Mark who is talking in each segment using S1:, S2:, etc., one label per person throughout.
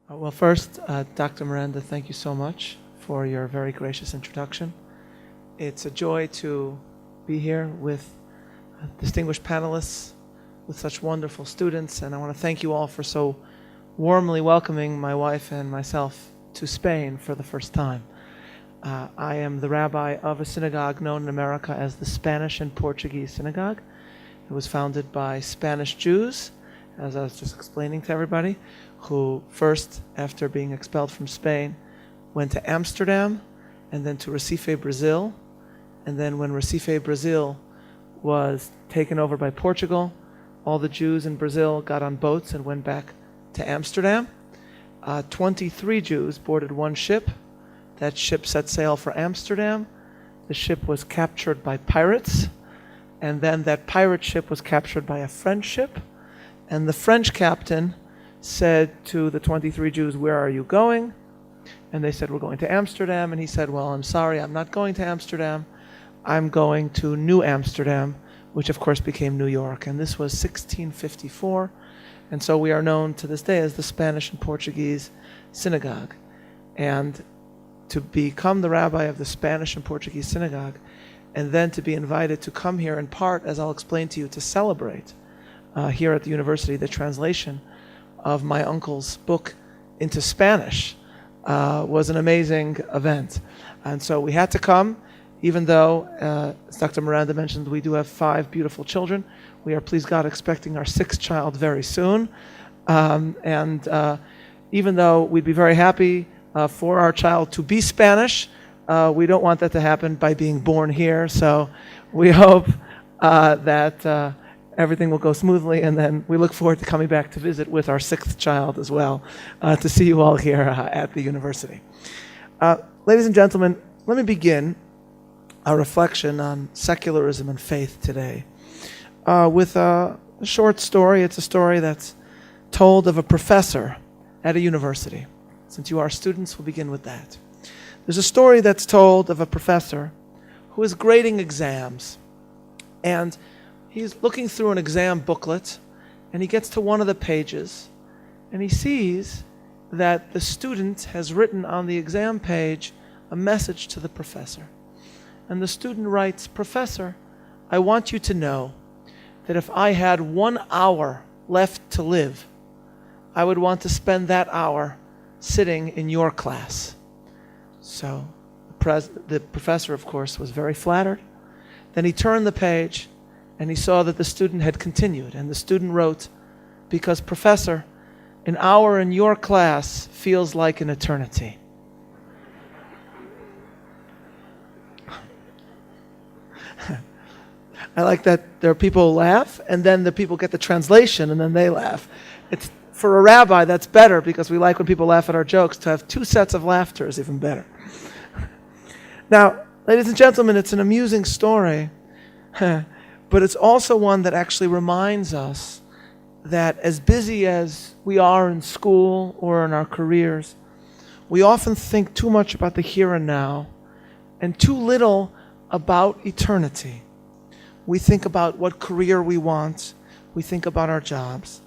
S1: Well, first, Dr. Miranda, thank you so much for your very gracious introduction. It's a joy to be here with distinguished panelists, with such wonderful students, and I want to thank you all for so warmly welcoming my wife and myself to Spain for the first time. I am the rabbi of a synagogue known in America as the Spanish and Portuguese Synagogue. It was founded by Spanish Jews, as I was just explaining to everybody, who first, after being expelled from Spain, went to Amsterdam and then to Recife, Brazil. And then when Recife, Brazil was taken over by Portugal, all the Jews in Brazil got on boats and went back to Amsterdam. 23 Jews boarded one ship. That ship set sail for Amsterdam. The ship was captured by pirates. And then that pirate ship was captured by a French ship. And the French captain said to the 23 Jews, "Where are you going?" And they said, "We're going to Amsterdam." And he said, "Well, I'm sorry, I'm not going to Amsterdam. I'm going to New Amsterdam," which of course became New York. And this was 1654. And so we are known to this day as the Spanish and Portuguese Synagogue. And to become the rabbi of the Spanish and Portuguese Synagogue, and then to be invited to come here in part, as I'll explain to you, to celebrate here at the university the translation of my uncle's book into Spanish was an amazing event. And so we had to come, even though, as Dr. Miranda mentioned, we do have 5 beautiful children. We are, please God, expecting our 6th child very soon. Even though we'd be very happy for our child to be Spanish, we don't want that to happen by being born here. So we hope that everything will go smoothly, and then we look forward to coming back to visit with our 6th child as well, to see you all here at the university. Ladies and gentlemen, let me begin a reflection on secularism and faith today with a short story. It's a story that's told of a professor at a university. Since you are students, we'll begin with that. There's a story that's told of a professor who is grading exams, and he's looking through an exam booklet, and he gets to one of the pages, and he sees that the student has written on the exam page a message to the professor. And the student writes, "Professor, I want you to know that if I had 1 hour left to live, I would want to spend that hour sitting in your class." So the professor, of course, was very flattered. Then he turned the page, and he saw that the student had continued. And the student wrote, "Because, Professor, an hour in your class feels like an eternity." I like that there are people who laugh, and then the people get the translation, and then they laugh. It's, for a rabbi, that's better, because we like when people laugh at our jokes. To have 2 sets of laughter is even better. Now, ladies and gentlemen, it's an amusing story, but it's also one that actually reminds us that as busy as we are in school or in our careers, we often think too much about the here and now and too little about eternity. We think about what career we want, we think about our jobs,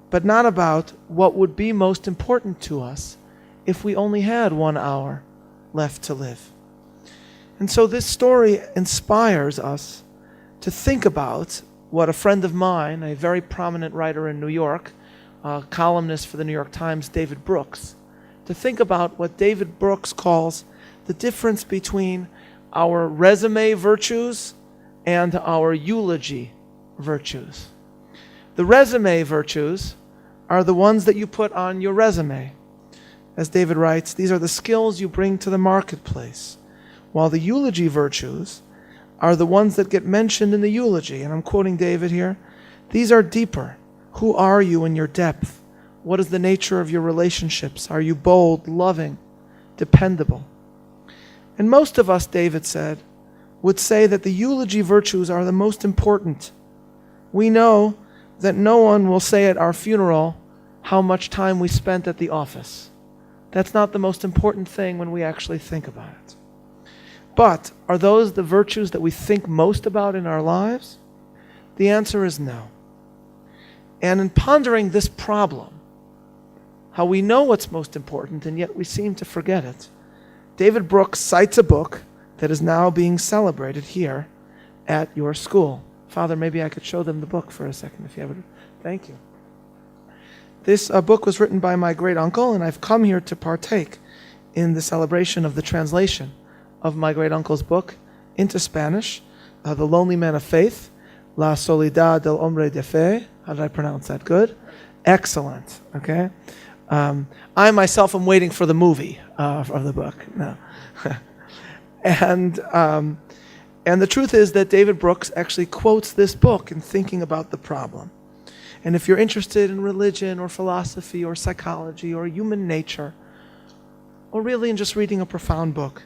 S1: but not about what would be most important to us if we only had 1 hour left to live. And so this story inspires us to think about what a friend of mine, a very prominent writer in New York, a columnist for the New York Times, David Brooks, to think about what David Brooks calls the difference between our resume virtues and our eulogy virtues. The resume virtues are the ones that you put on your resume. As David writes, these are the skills you bring to the marketplace, while the eulogy virtues are the ones that get mentioned in the eulogy. And I'm quoting David here. These are deeper. Who are you in your depth? What is the nature of your relationships? Are you bold, loving, dependable? And most of us, David said, would say that the eulogy virtues are the most important. We know that no one will say at our funeral how much time we spent at the office. That's not the most important thing when we actually think about it. But are those the virtues that we think most about in our lives? The answer is no. And in pondering this problem, how we know what's most important and yet we seem to forget it. David Brooks cites a book that is now being celebrated here at your school. Father, maybe I could show them the book for a second if you have it. Thank you. This book was written by my great uncle, and I've come here to partake in the celebration of the translation of my great uncle's book into Spanish, The Lonely Man of Faith, La Sociedad del Hombre de Fe. How did I pronounce that? Good? Excellent. Okay. I myself am waiting for the movie of the book. No. And the truth is that David Brooks actually quotes this book in thinking about the problem. And if you're interested in religion or philosophy or psychology or human nature, or really in just reading a profound book,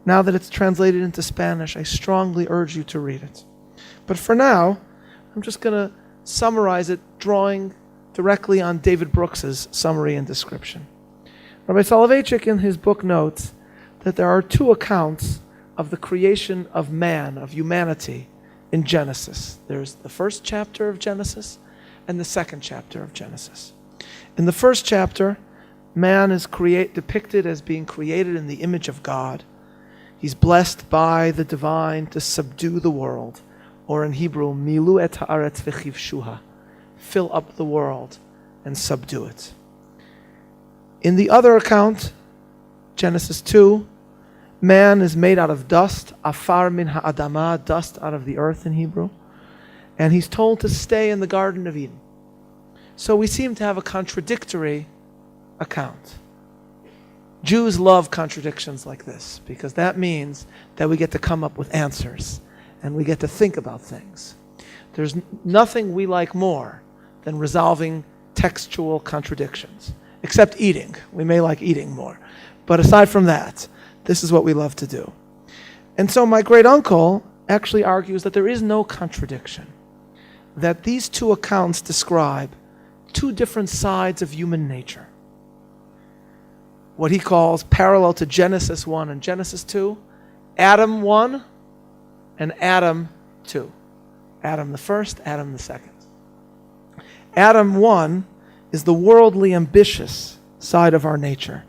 S1: now that it's translated into Spanish, I strongly urge you to read it. But for now, I'm just going to summarize it, drawing directly on David Brooks's summary and description. Rabbi Soloveichik in his book notes that there are two accounts of the creation of man, of humanity, in Genesis. There's the first chapter of Genesis and the second chapter of Genesis. In the first chapter, man is depicted as being created in the image of God. He's blessed by the divine to subdue the world, or in Hebrew, milu et haaretz v'chivshuha, fill up the world and subdue it. In the other account, Genesis 2, man is made out of dust, afar min ha'adama, dust out of the earth in Hebrew, and he's told to stay in the Garden of Eden. So we seem to have a contradictory account. Jews love contradictions like this because that means that we get to come up with answers and we get to think about things. There's nothing we like more than resolving textual contradictions, except eating. We may like eating more. But aside from that, this is what we love to do. And so my great uncle actually argues that there is no contradiction, that these two accounts describe two different sides of human nature. What he calls parallel to Genesis 1 and Genesis 2, Adam 1 and Adam 2. Adam the first, Adam the second. Adam 1 is the worldly, ambitious side of our nature,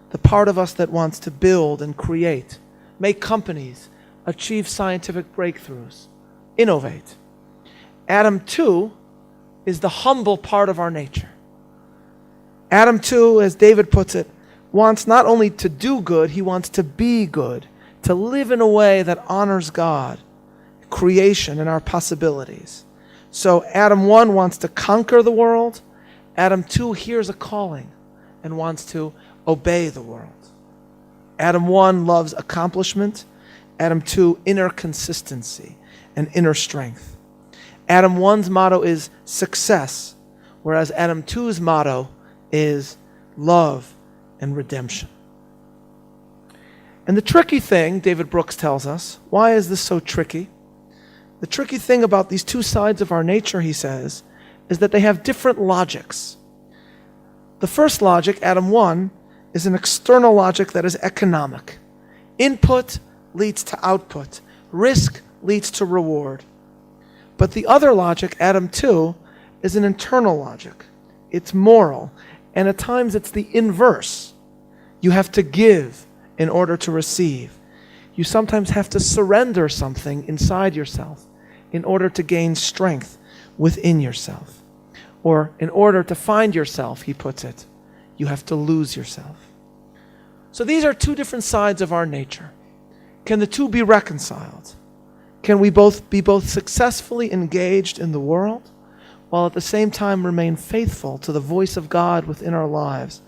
S1: the part of us that wants to build and create, make companies, achieve scientific breakthroughs, innovate. Adam 2 is the humble part of our nature. Adam 2, as David puts it, wants not only to do good, he wants to be good, to live in a way that honors God, creation, and our possibilities. So Adam 1 wants to conquer the world. Adam 2 hears a calling and wants to obey the world. Adam 1 loves accomplishment. Adam 2, inner consistency and inner strength. Adam 1's motto is success, whereas Adam 2's motto is love and redemption. And the tricky thing, David Brooks tells us, why is this so tricky? The tricky thing about these two sides of our nature, he says, is that they have different logics. The first logic, Adam 1, is an external logic that is economic. Input leads to output. Risk leads to reward. But the other logic, Adam 2, is an internal logic. It's moral. And at times it's the inverse. You have to give in order to receive. You sometimes have to surrender something inside yourself in order to gain strength within yourself. Or in order to find yourself, he puts it, you have to lose yourself. So these are two different sides of our nature. Can the two be reconciled? Can we be both successfully engaged in the world, while at the same time remain faithful to the voice of God within our lives,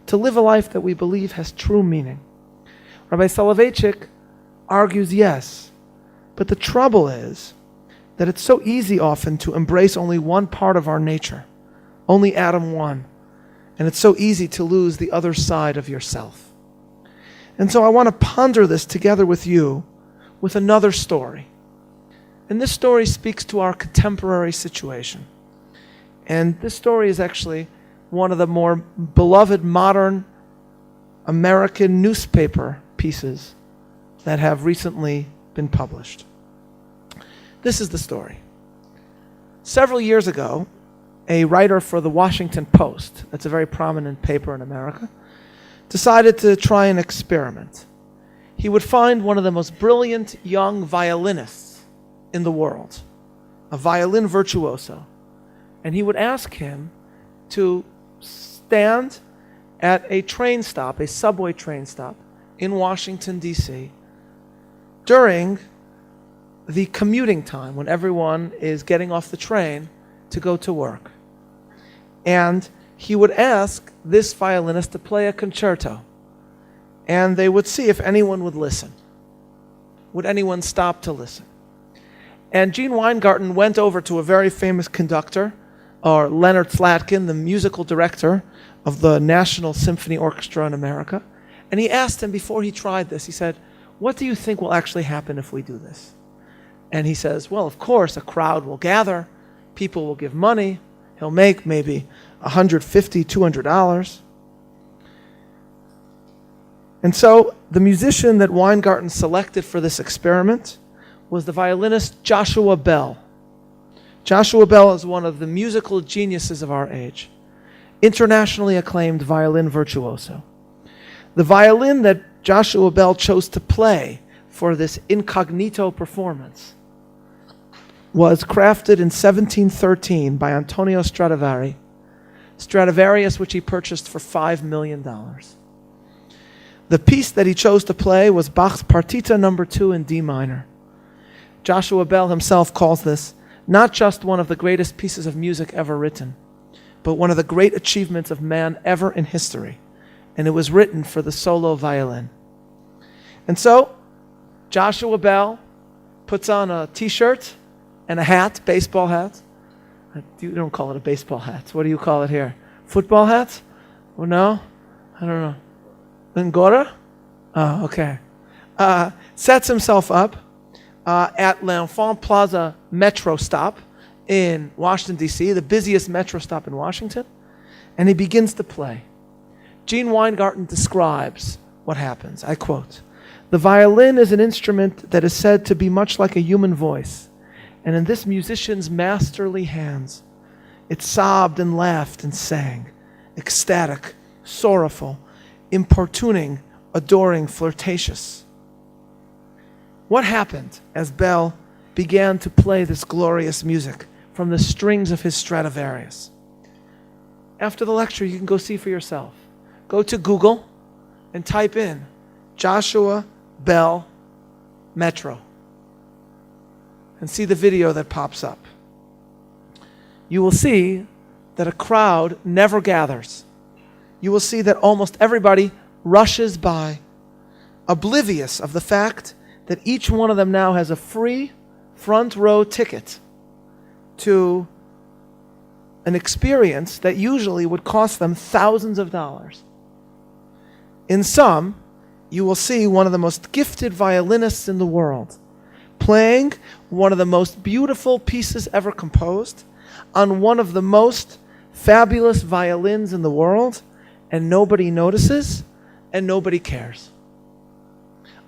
S1: to live a life that we believe has true meaning? Rabbi Soloveichik argues yes, but the trouble is that it's so easy often to embrace only one part of our nature, only Adam 1, and it's so easy to lose the other side of yourself. And so I want to ponder this together with you with another story. And this story speaks to our contemporary situation. And this story is actually one of the more beloved modern American newspaper pieces that have recently been published. This is the story. Several years ago, a writer for the Washington Post, that's a very prominent paper in America, decided to try an experiment. He would find one of the most brilliant young violinists in the world, a violin virtuoso, and he would ask him to stand at a train stop, a subway train stop in Washington, D.C., during the commuting time when everyone is getting off the train to go to work. And he would ask this violinist to play a concerto, and they would see if anyone would listen. Would anyone stop to listen? And Gene Weingarten went over to a very famous conductor, or Leonard Slatkin, the musical director of the National Symphony Orchestra in America, and he asked him before he tried this, he said, "What do you think will actually happen if we do this?" And he says, "Well, of course, a crowd will gather, people will give money, he'll make maybe $150, $200. And so the musician that Weingarten selected for this experiment was the violinist Joshua Bell. Joshua Bell is one of the musical geniuses of our age, internationally acclaimed violin virtuoso. The violin that Joshua Bell chose to play for this incognito performance was crafted in 1713 by Antonio Stradivari, Stradivarius which he purchased for $5 million. The piece that he chose to play was Bach's Partita No. 2 in D minor. Joshua Bell himself calls this not just one of the greatest pieces of music ever written, but one of the great achievements of man ever in history. And it was written for the solo violin. And so, Joshua Bell puts on a t-shirt and a hat, baseball hat. You don't call it a baseball hat. What do you call it here? Football hat? Oh, no? I don't know. Angora? Oh, okay. Sets himself up at L'Enfant Plaza metro stop in Washington, D.C., the busiest metro stop in Washington, and he begins to play. Gene Weingarten describes what happens. I quote, "The violin is an instrument that is said to be much like a human voice, and in this musician's masterly hands, it sobbed and laughed and sang, ecstatic, sorrowful, importuning, adoring, flirtatious." What happened as Bell began to play this glorious music from the strings of his Stradivarius? After the lecture, you can go see for yourself. Go to Google and type in Joshua Bell Metro and see the video that pops up. You will see that a crowd never gathers. You will see that almost everybody rushes by, oblivious of the fact that each one of them now has a free front row ticket to an experience that usually would cost them thousands of dollars. In some, you will see one of the most gifted violinists in the world playing one of the most beautiful pieces ever composed on one of the most fabulous violins in the world, and nobody notices and nobody cares.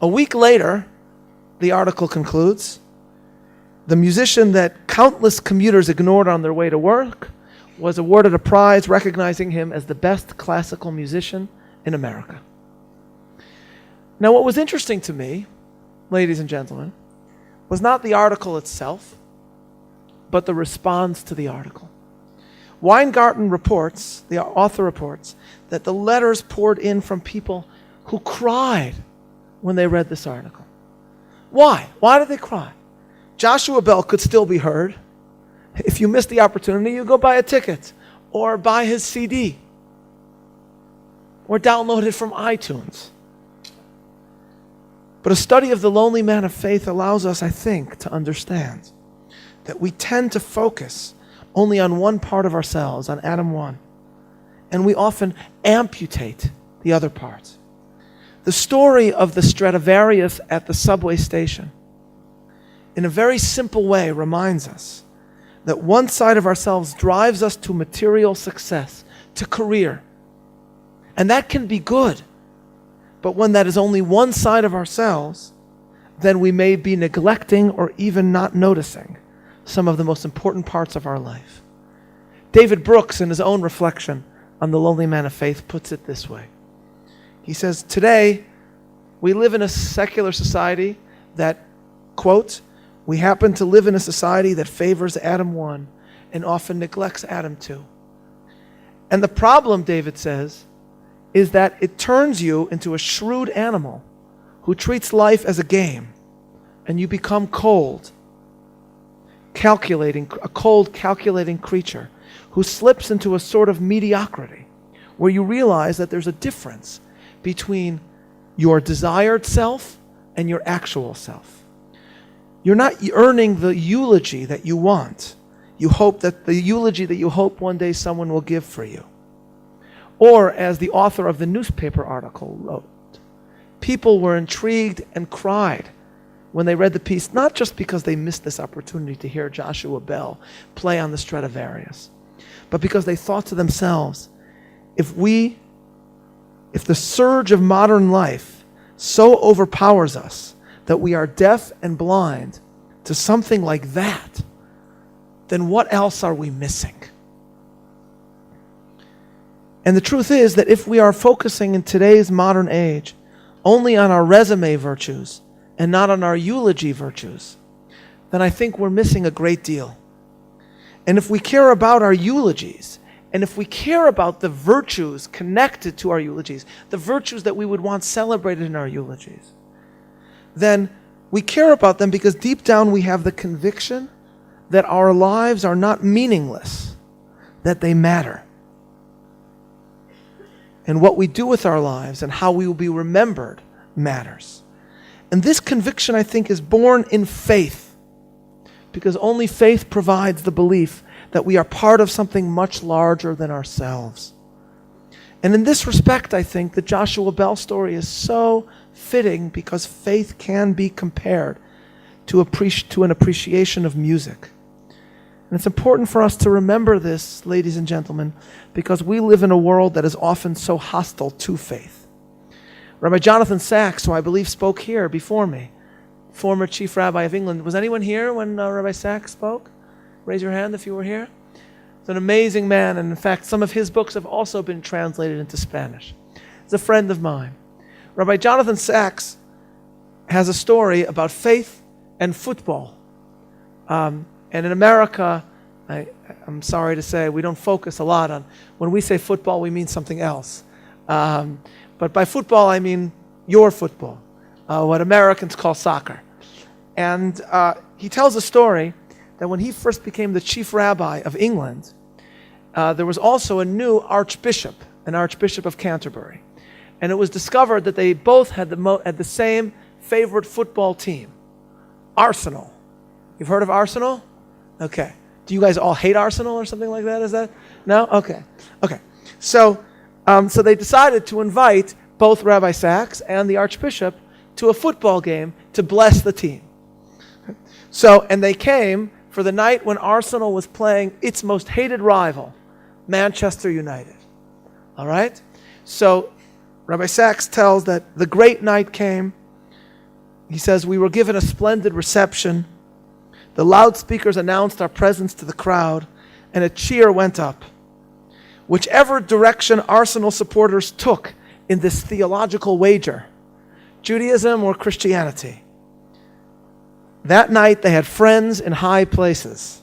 S1: A week later, the article concludes, the musician that countless commuters ignored on their way to work was awarded a prize recognizing him as the best classical musician in America. Now, what was interesting to me, ladies and gentlemen, was not the article itself, but the response to the article. Weingarten reports, the author reports, that the letters poured in from people who cried when they read this article. Why? Why did they cry? Joshua Bell could still be heard. If you missed the opportunity, you go buy a ticket or buy his CD or download it from iTunes. But a study of the lonely man of faith allows us, I think, to understand that we tend to focus only on one part of ourselves, on Adam 1, and we often amputate the other parts. The story of the Stradivarius at the subway station, in a very simple way, reminds us that one side of ourselves drives us to material success, to career. And that can be good. But when that is only one side of ourselves, then we may be neglecting or even not noticing some of the most important parts of our life. David Brooks, in his own reflection on the lonely man of faith, puts it this way. He says, today, we live in a secular society that, quote, we happen to live in a society that favors Adam 1 and often neglects Adam 2. And the problem, David says, is that it turns you into a shrewd animal who treats life as a game, and you become cold, a cold, calculating creature who slips into a sort of mediocrity where you realize that there's a difference between your desired self and your actual self. You're not earning the eulogy that you want. You hope that the eulogy that you hope one day someone will give for you. Or, as the author of the newspaper article wrote, people were intrigued and cried when they read the piece, not just because they missed this opportunity to hear Joshua Bell play on the Stradivarius, but because they thought to themselves, if the surge of modern life so overpowers us that we are deaf and blind to something like that, then what else are we missing? And the truth is that if we are focusing in today's modern age only on our resume virtues and not on our eulogy virtues, then I think we're missing a great deal. And if we care about our eulogies, and if we care about the virtues connected to our eulogies, the virtues that we would want celebrated in our eulogies, then we care about them because deep down we have the conviction that our lives are not meaningless, that they matter. And what we do with our lives and how we will be remembered matters. And this conviction, I think, is born in faith, because only faith provides the belief that we are part of something much larger than ourselves. And in this respect, I think the Joshua Bell story is so fitting because faith can be compared to an appreciation of music. And it's important for us to remember this, ladies and gentlemen, because we live in a world that is often so hostile to faith. Rabbi Jonathan Sacks, who I believe spoke here before me, former chief rabbi of England. Was anyone here when Rabbi Sacks spoke? Raise your hand if you were here. He's an amazing man, and in fact, some of his books have also been translated into Spanish. He's a friend of mine. Rabbi Jonathan Sacks has a story about faith and football. And in America, I'm sorry to say, we don't focus a lot on, when we say football, we mean something else. But by football, I mean your football, what Americans call soccer. And he tells a story that when he first became the chief rabbi of England, there was also a new archbishop, an archbishop of Canterbury. And it was discovered that they both had the same favorite football team, Arsenal. You've heard of Arsenal? Okay. Do you guys all hate Arsenal or something like that? Is that? No? Okay. So they decided to invite both Rabbi Sacks and the Archbishop to a football game to bless the team. And they came for the night when Arsenal was playing its most hated rival, Manchester United. All right? So Rabbi Sacks tells that the great night came. He says, we were given a splendid reception. The loudspeakers announced our presence to the crowd, and a cheer went up. Whichever direction Arsenal supporters took in this theological wager, Judaism or Christianity, that night they had friends in high places.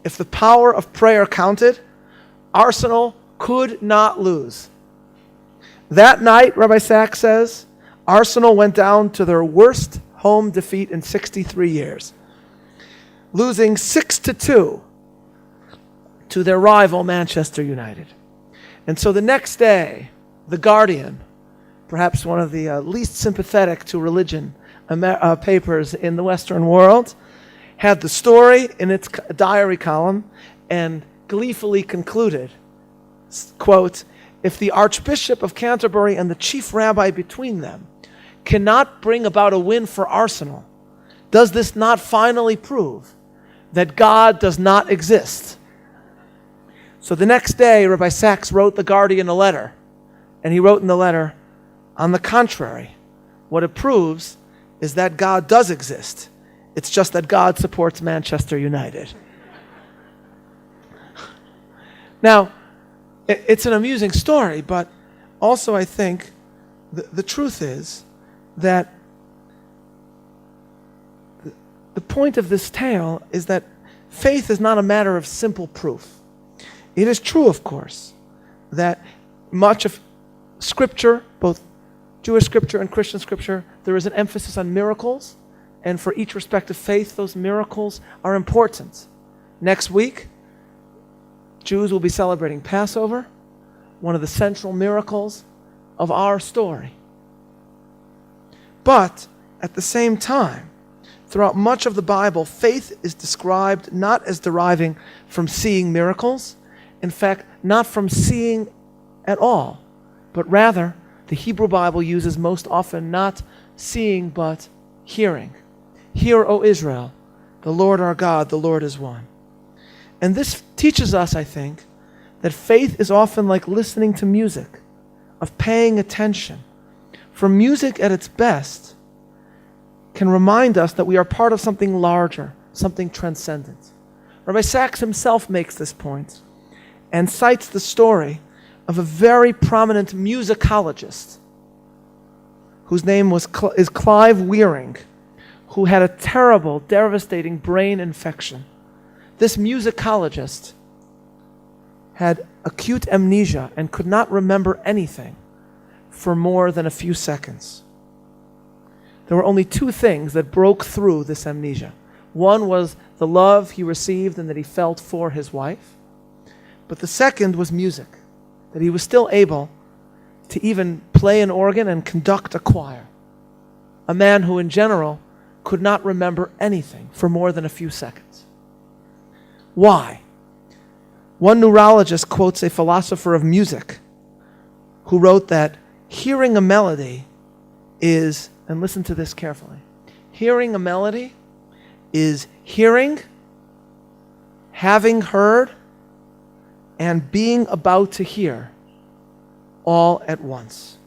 S1: If the power of prayer counted, Arsenal could not lose. That night, Rabbi Sacks says, Arsenal went down to their worst home defeat in 63 years, losing 6-2 to their rival Manchester United. And so the next day, The Guardian, perhaps one of the least sympathetic to religion papers in the Western world, had the story in its diary column and gleefully concluded, quote, if the Archbishop of Canterbury and the chief rabbi between them cannot bring about a win for Arsenal, does this not finally prove that God does not exist? So the next day, Rabbi Sacks wrote The Guardian a letter, and he wrote in the letter, on the contrary, what it proves is that God does exist. It's just that God supports Manchester United. Now, it's an amusing story, but also I think the truth is that the point of this tale is that faith is not a matter of simple proof. It is true, of course, that much of Scripture, both Jewish Scripture and Christian Scripture, there is an emphasis on miracles, and for each respective faith, those miracles are important. Next week, Jews will be celebrating Passover, one of the central miracles of our story. But at the same time, throughout much of the Bible, faith is described not as deriving from seeing miracles, in fact, not from seeing at all, but rather the Hebrew Bible uses most often not seeing but hearing. Hear, O Israel, the Lord our God, the Lord is one. And this teaches us, I think, that faith is often like listening to music, of paying attention. For music at its best can remind us that we are part of something larger, something transcendent. Rabbi Sacks himself makes this point and cites the story of a very prominent musicologist whose name is Clive Wearing, who had a terrible, devastating brain infection. This musicologist had acute amnesia and could not remember anything for more than a few seconds. There were only two things that broke through this amnesia. One was the love he received and that he felt for his wife. But the second was music, that he was still able to even play an organ and conduct a choir. A man who in general could not remember anything for more than a few seconds. Why? One neurologist quotes a philosopher of music who wrote that hearing a melody is, and listen to this carefully, hearing a melody is hearing, having heard, and being about to hear all at once.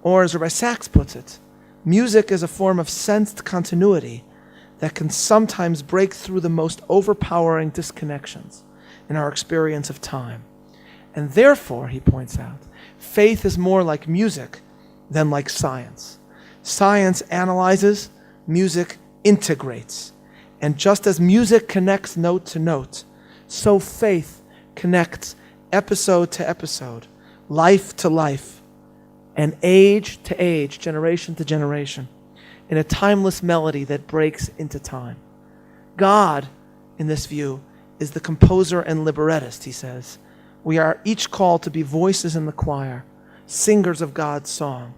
S1: Or as Rabbi Sacks puts it, music is a form of sensed continuity that can sometimes break through the most overpowering disconnections in our experience of time. And therefore, he points out, faith is more like music than like science. Science analyzes, music integrates. And just as music connects note to note, so faith connects episode to episode, life to life, and age to age, generation to generation, in a timeless melody that breaks into time. God, in this view, is the composer and librettist, he says. We are each called to be voices in the choir, singers of God's song.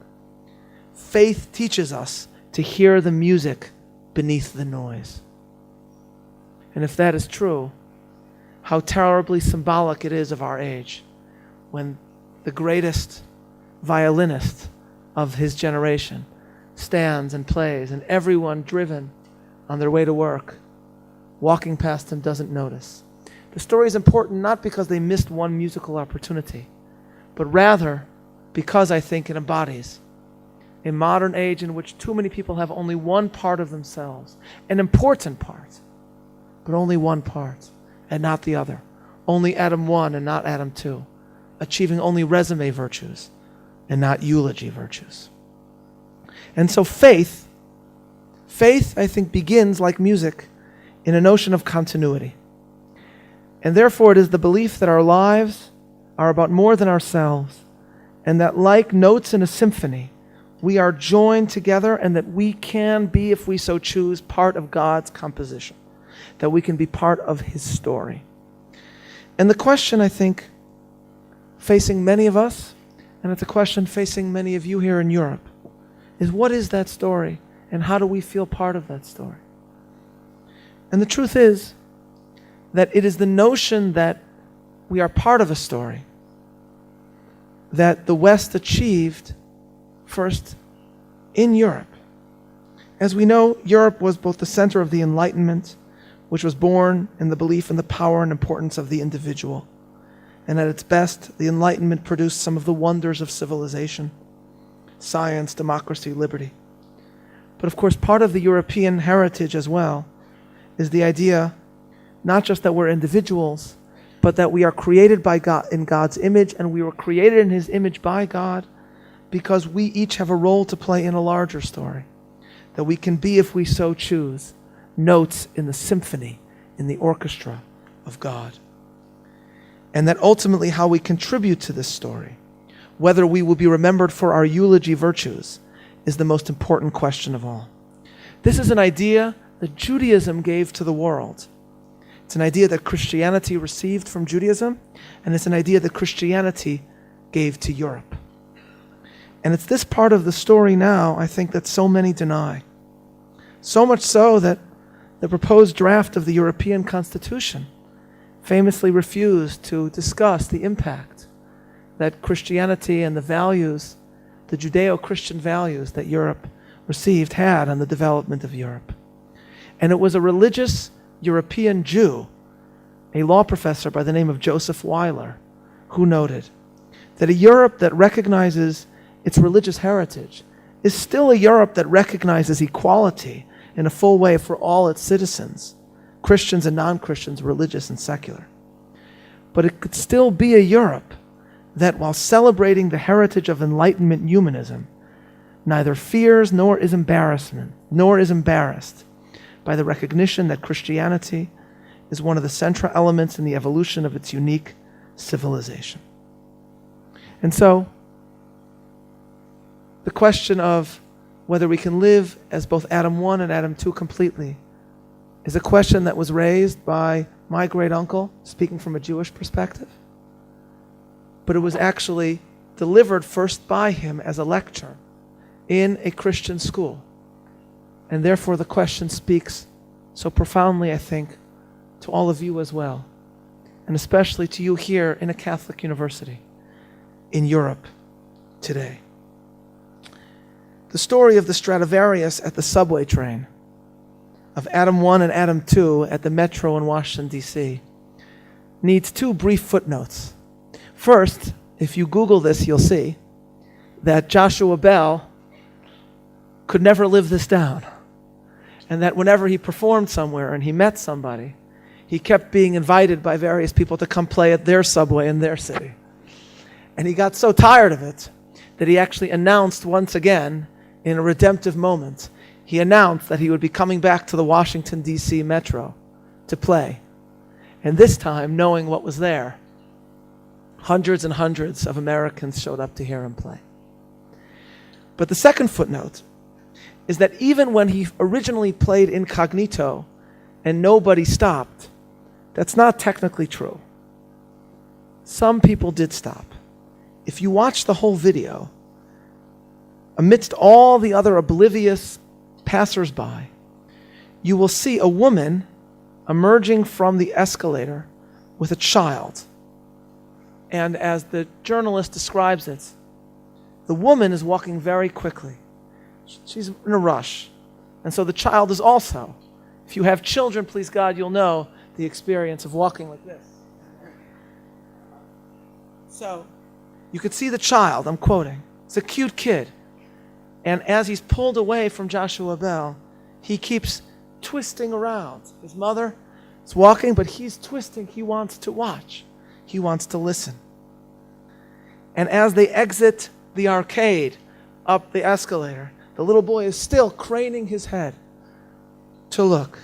S1: Faith teaches us to hear the music beneath the noise. And if that is true, how terribly symbolic it is of our age when the greatest violinist of his generation stands and plays, and everyone driven on their way to work, walking past him, doesn't notice. The story is important not because they missed one musical opportunity, but rather because I think it embodies a modern age in which too many people have only one part of themselves, an important part, but only one part and not the other. Only Adam 1 and not Adam 2. Achieving only resume virtues and not eulogy virtues. And so faith, I think, begins like music in a notion of continuity. And therefore it is the belief that our lives are about more than ourselves, and that like notes in a symphony, we are joined together, and that we can be, if we so choose, part of God's composition, that we can be part of His story. And the question, I think, facing many of us, and it's a question facing many of you here in Europe, is what is that story, and how do we feel part of that story? And the truth is that it is the notion that we are part of a story that the West achieved first in Europe. As we know, Europe was both the center of the Enlightenment, which was born in the belief in the power and importance of the individual. And at its best, the Enlightenment produced some of the wonders of civilization: science, democracy, liberty. But of course, part of the European heritage as well is the idea not just that we're individuals, but that we are created by God in God's image, and we were created in His image by God because we each have a role to play in a larger story. That we can be, if we so choose, notes in the symphony, in the orchestra of God. And that ultimately how we contribute to this story, whether we will be remembered for our eulogy virtues, is the most important question of all. This is an idea that Judaism gave to the world. It's an idea that Christianity received from Judaism, and it's an idea that Christianity gave to Europe. And it's this part of the story now, I think, that so many deny. So much so that the proposed draft of the European Constitution famously refused to discuss the impact that Christianity and the values, the Judeo-Christian values that Europe received, had on the development of Europe. And it was a religious European Jew, a law professor by the name of Joseph Weiler, who noted that a Europe that recognizes its religious heritage is still a Europe that recognizes equality in a full way for all its citizens, Christians and non-Christians, religious and secular. But it could still be a Europe that, while celebrating the heritage of Enlightenment humanism, neither fears nor is embarrassed by the recognition that Christianity is one of the central elements in the evolution of its unique civilization. And so, the question of whether we can live as both Adam 1 and Adam 2 completely is a question that was raised by my great uncle, speaking from a Jewish perspective. But it was actually delivered first by him as a lecture in a Christian school. And therefore the question speaks so profoundly, I think, to all of you as well, and especially to you here in a Catholic university in Europe today. The story of the Stradivarius at the subway train, of Adam 1 and Adam 2 at the metro in Washington, D.C., needs two brief footnotes. First, if you Google this, you'll see that Joshua Bell could never live this down, and that whenever he performed somewhere and he met somebody, he kept being invited by various people to come play at their subway in their city. And he got so tired of it that he actually announced once again, in a redemptive moment, he announced that he would be coming back to the Washington, D.C. metro to play. And this time, knowing what was there, hundreds and hundreds of Americans showed up to hear him play. But the second footnote is that even when he originally played incognito and nobody stopped, that's not technically true. Some people did stop. If you watch the whole video, amidst all the other oblivious passersby, you will see a woman emerging from the escalator with a child. And as the journalist describes it, the woman is walking very quickly. She's in a rush. And so the child is also. If you have children, please God, you'll know the experience of walking like this. So you could see the child, I'm quoting. It's a cute kid. And as he's pulled away from Joshua Bell, he keeps twisting around. His mother is walking, but he's twisting. He wants to watch. He wants to listen. And as they exit the arcade up the escalator, the little boy is still craning his head to look.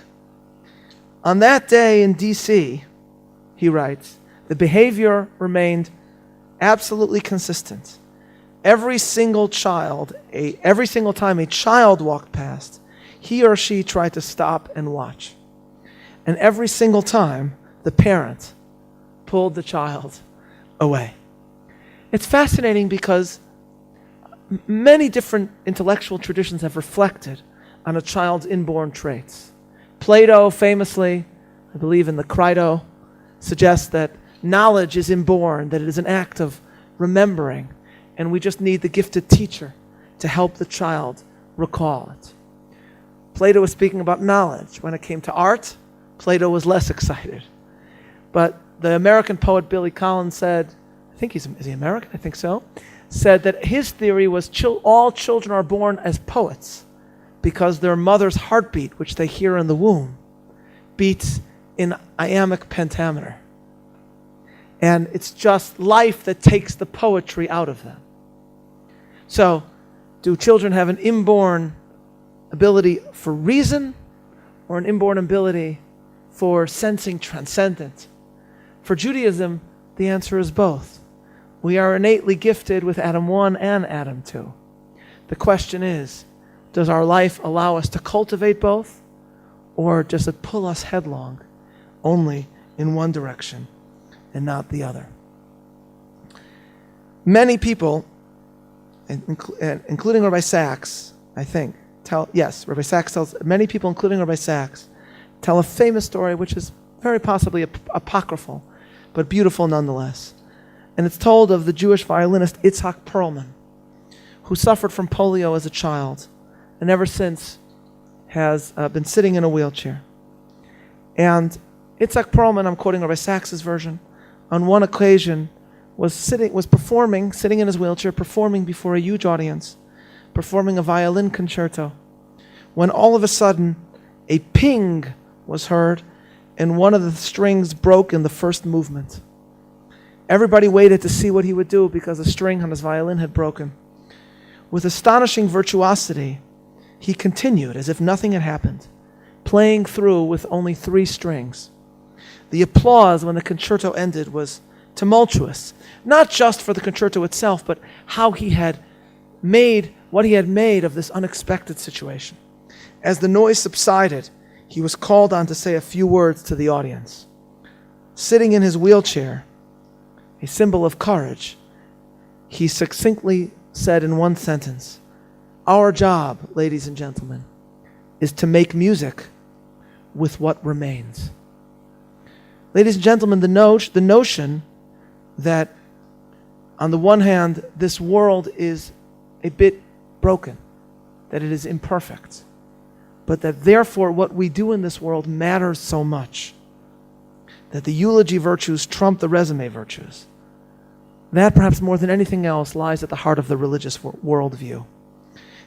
S1: On that day in D.C., he writes, the behavior remained absolutely consistent. Every single time a child walked past, he or she tried to stop and watch. And every single time, the parent pulled the child away. It's fascinating because many different intellectual traditions have reflected on a child's inborn traits. Plato famously, I believe in the Crito, suggests that knowledge is inborn, that it is an act of remembering, and we just need the gifted teacher to help the child recall it. Plato was speaking about knowledge. When it came to art, Plato was less excited. But the American poet Billy Collins said, is he American? I think so. Said that his theory was all children are born as poets because their mother's heartbeat, which they hear in the womb, beats in iambic pentameter. And it's just life that takes the poetry out of them. So, do children have an inborn ability for reason or an inborn ability for sensing transcendent? For Judaism, the answer is both. We are innately gifted with Adam 1 and Adam 2. The question is, does our life allow us to cultivate both, or does it pull us headlong only in one direction and not the other? Many people, including Rabbi Sachs, I think, Rabbi Sachs tells, many people, including Rabbi Sachs, tell a famous story which is very possibly apocryphal, but beautiful nonetheless. And it's told of the Jewish violinist Itzhak Perlman, who suffered from polio as a child, and ever since has been sitting in a wheelchair. And Itzhak Perlman, I'm quoting Rabbi Sachs' version, on one occasion was performing, sitting in his wheelchair, performing before a huge audience, performing a violin concerto, when all of a sudden a ping was heard and one of the strings broke in the first movement. Everybody waited to see what he would do because the string on his violin had broken. With astonishing virtuosity, he continued as if nothing had happened, playing through with only 3 strings. The applause when the concerto ended was tumultuous, not just for the concerto itself, but how he had made what he had made of this unexpected situation. As the noise subsided, he was called on to say a few words to the audience. Sitting in his wheelchair, a symbol of courage, he succinctly said in one sentence, "Our job, ladies and gentlemen, is to make music with what remains." Ladies and gentlemen, the notion that on the one hand, this world is a bit broken, that it is imperfect, but that therefore what we do in this world matters so much, that the eulogy virtues trump the resume virtues. That, perhaps more than anything else, lies at the heart of the religious worldview.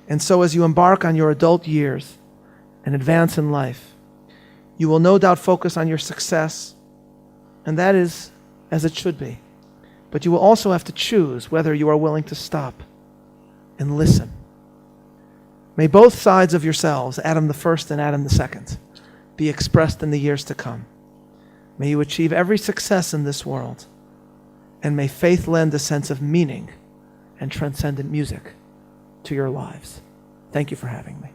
S1: And so as you embark on your adult years and advance in life, you will no doubt focus on your success, and that is as it should be. But you will also have to choose whether you are willing to stop and listen. May both sides of yourselves, Adam the first and Adam the second, be expressed in the years to come. May you achieve every success in this world, and may faith lend a sense of meaning and transcendent music to your lives. Thank you for having me.